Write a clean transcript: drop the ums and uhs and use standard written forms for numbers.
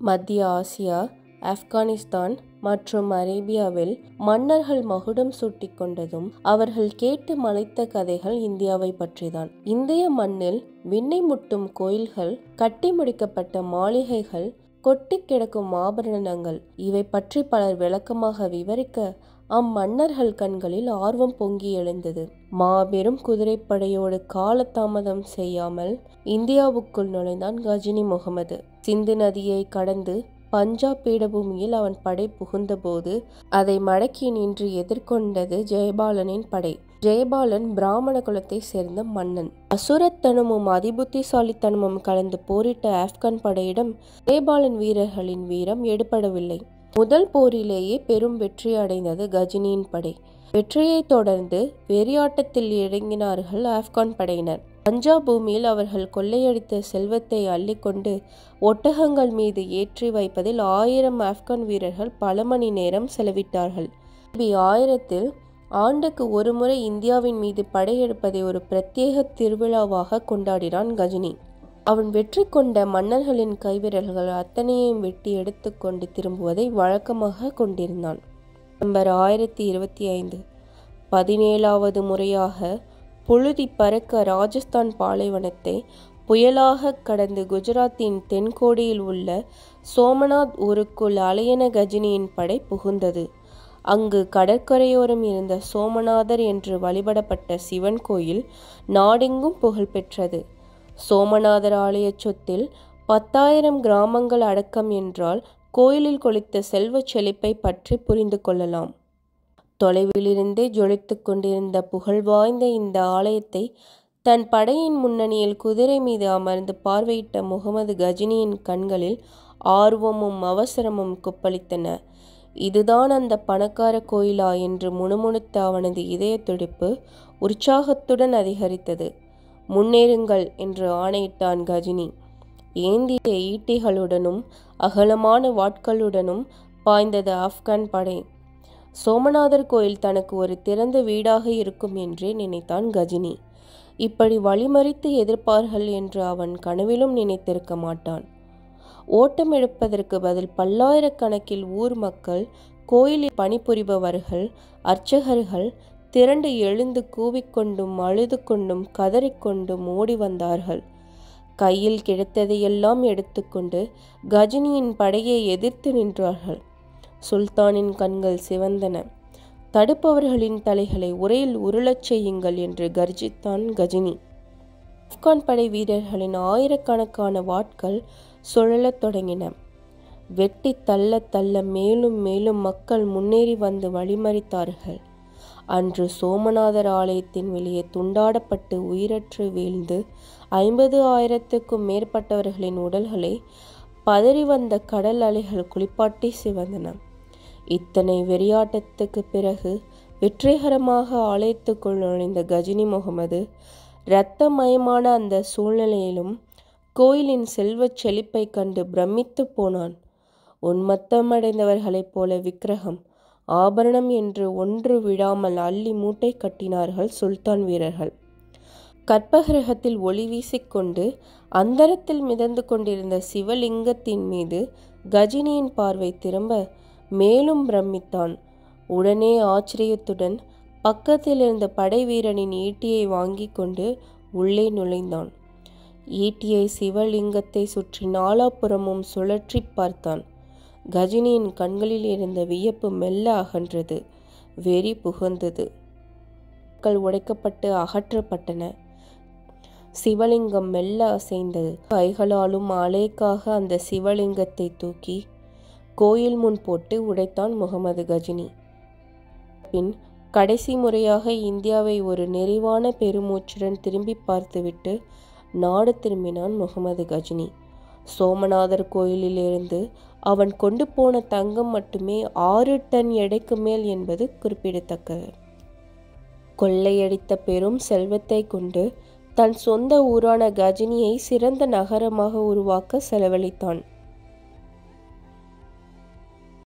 மத்திய ஆசியா, ஆப்கானிஸ்தான் மற்றும் அரேபியாவில் மன்னர்கள் மகுடம் சூட்டிக் கொண்டதும் அவர்கள் கேட்டு மலைத்த கதைகள் இந்தியாவை பற்றிதான். இந்திய மண்ணில் விண்ணை முட்டும் கோயில்கள், கட்டி முடிக்கப்பட்ட மாளிகைகள், கொட்டி கிடக்கும் ஆபரணங்கள், இவை பற்றி பலர் விளக்கமாக விவரிக்க அம்மன்னர்கள் கண்களில் ஆர்வம் பொங்கி எழுந்தது. மாபெரும் குதிரைப்படையோடு காலதாமதம் செய்யாமல் இந்தியாவுக்குள் நுழைந்தான் கஜினி முகமது. சிந்து நதியை கடந்து பஞ்சாப் பீடபூமியில் அவன் படை புகுந்தபோது அதை மடக்கி நின்று எதிர்கொண்டது ஜெயபாலனின் படை. ஜெயபாலன் பிராமண குலத்தை சேர்ந்த மன்னன். அசுரத்தனமும் அதிபுத்திசாலித்தனமும் கலந்து போரிட்ட ஆப்கான் படையிடம் ஜெயபாலன் வீரர்களின் வீரம் எடுபடவில்லை. முதல் போரிலேயே பெரும் வெற்றி அடைந்தது கஜினியின் படை. வெற்றியை தொடர்ந்து வெறியாட்டத்தில் இறங்கினார்கள் ஆப்கான் படையினர். பஞ்சாப் பூமியில் அவர்கள் கொள்ளையடித்த செல்வத்தை அள்ளிக்கொண்டு ஒட்டகங்கள் மீது ஏற்றி வைப்பதில் 1000 ஆப்கான் வீரர்கள் பல மணி நேரம் செலவிட்டார்கள். 1000 ஆண்டுக்கு ஒரு முறை இந்தியாவின் மீது படையெடுப்பதை ஒரு பிரத்யேக திருவிழாவாக கொண்டாடினான் கஜினி. அவன் வெற்றி கொண்ட மன்னர்களின் கைவிரல்கள் அத்தனையும் வெட்டி எடுத்துக்கொண்டு திரும்புவதை வழக்கமாக கொண்டிருந்தான். நவம்பர் 1025 17வது முறையாக புழுதி பறக்க ராஜஸ்தான் பாலைவனத்தை புயலாக கடந்து குஜராத்தின் தென்கோடியில் உள்ள சோமநாத் ஊருக்குள் அலையென கஜினியின் படை புகுந்தது. அங்கு கடற்கரையோரம் இருந்த சோமநாதர் என்று வழிபடப்பட்ட சிவன் கோயில் நாடெங்கும் புகழ்பெற்றது. சோமநாதர் ஆலய சொத்தில் 10,000 கிராமங்கள் அடக்கம் என்றால் கோயிலில் கொளித்த செல்வச் செழிப்பை பற்றி புரிந்து கொள்ளலாம். தொலைவிலிருந்தே ஜொலித்து கொண்டிருந்த புகழ்வாய்ந்த இந்த ஆலயத்தை தன் படையின் முன்னணியில் குதிரை மீது அமர்ந்து பார்வையிட்ட முகமது கஜினியின் கண்களில் ஆர்வமும் அவசரமும் கொப்பளித்தன. இதுதான் அந்த பணக்கார கோயிலா என்று முணுமுணுத்த அவனது இதய துடிப்பு உற்சாகத்துடன் அதிகரித்தது. முன்னேறுங்கள் என்று ஆணையிட்டான் கஜினி. ஏந்திய ஈட்டிகளுடனும் அகலமான வாட்களுடனும் பாய்ந்தது ஆப்கான் படை. சோமநாதர் கோயில் தனக்கு ஒரு திறந்த வீடாக இருக்கும் என்றே நினைத்தான் கஜினி. இப்படி வழிமறித்து எதிர்ப்பார்கள் என்று அவன் கனவிலும் நினைத்திருக்க மாட்டான். ஓட்டம் எடுப்பதற்கு பதில் பல்லாயிரக்கணக்கில் ஊர் மக்கள், கோயிலில் பணிபுரிபவர்கள், அர்ச்சகர்கள் திரண்டு எழுந்து கூவிக்கொண்டும் அழுது கொண்டும் கதறிக்கொண்டும் ஓடி வந்தார்கள். கையில் கிடைத்ததையெல்லாம் எடுத்துக்கொண்டு கஜினியின் படையை எதிர்த்து நின்றார்கள். சுல்தானின் கண்கள் சிவந்தன. தடுப்பவர்களின் தலைகளை உரையில் உருளச் செய்யுங்கள் என்று கர்ஜித்தான் கஜினி. ஆப்கான் படை வீரர்களின் ஆயிரக்கணக்கான வாட்கள் சுழலத் தொடங்கின. வெட்டி தள்ள தள்ள மேலும் மேலும் மக்கள் முன்னேறி வந்து வழிமறித்தார்கள். அன்று சோமநாதர் ஆலயத்தின் வெளியே துண்டாடப்பட்டு உயிரற்று வீழ்ந்து 50,000க்கும் மேற்பட்டவர்களின் உடல்களை பதறி வந்த கடல் அலைகள் குளிப்பாட்டி சிவந்தன. இத்தனை வெறியாட்டத்துக்கு பிறகு வெற்றிகரமாக ஆலயத்துக்குள் நுழைந்த கஜினி முகமது இரத்தமயமான அந்த சூழ்நிலையிலும் கோயிலின் செல்வச் செழிப்பை கண்டு பிரமித்து போனான். உன்மத்தமடைந்தவர்களைப் போல விக்கிரகம், ஆபரணம் என்று ஒன்று விடாமல் அள்ளி மூட்டை கட்டினார்கள் சுல்தான் வீரர்கள். கற்பகிரகத்தில் ஒளி வீசிக்கொண்டு அந்தரத்தில் மிதந்து கொண்டிருந்த சிவலிங்கத்தின் மீது கஜினியின் பார்வை திரும்ப மேலும் பிரமித்தான். உடனே ஆச்சரியத்துடன் பக்கத்தில் இருந்த படை வீரனின் ஈட்டியை வாங்கி கொண்டு உள்ளே நுழைந்தான். ஈட்டியை சிவலிங்கத்தை சுற்றி நாலாபுறமும் சுழற்றி பார்த்தான். கஜினியின் கண்களில் இருந்த வியப்பு மெல்ல அகன்றது. வெறி புகுந்தது. உடைக்கப்பட்டு அகற்றப்பட்டன. சிவலிங்கம் மெல்ல அசைந்தது. கைகளாலும் அலைக்காக அந்த சிவலிங்கத்தை தூக்கி கோயில் முன் போட்டு உடைத்தான் முகமது கஜினி. பின் கடைசி முறையாக இந்தியாவை ஒரு நிறைவான பெருமூச்சுடன் திரும்பி பார்த்துவிட்டு நாடு திரும்பினான் முகமது கஜினி. சோமநாதர் கோயிலிலிருந்து அவன் கொண்டு போன தங்கம் மட்டுமே 6 டன் எடைக்கு மேல் என்பது குறிப்பிடத்தக்கது. கொள்ளையடித்த பெரும் செல்வத்தை கொண்டு தன் சொந்த ஊரான கஜினியை சிறந்த நகரமாக உருவாக்க செலவழித்தான்.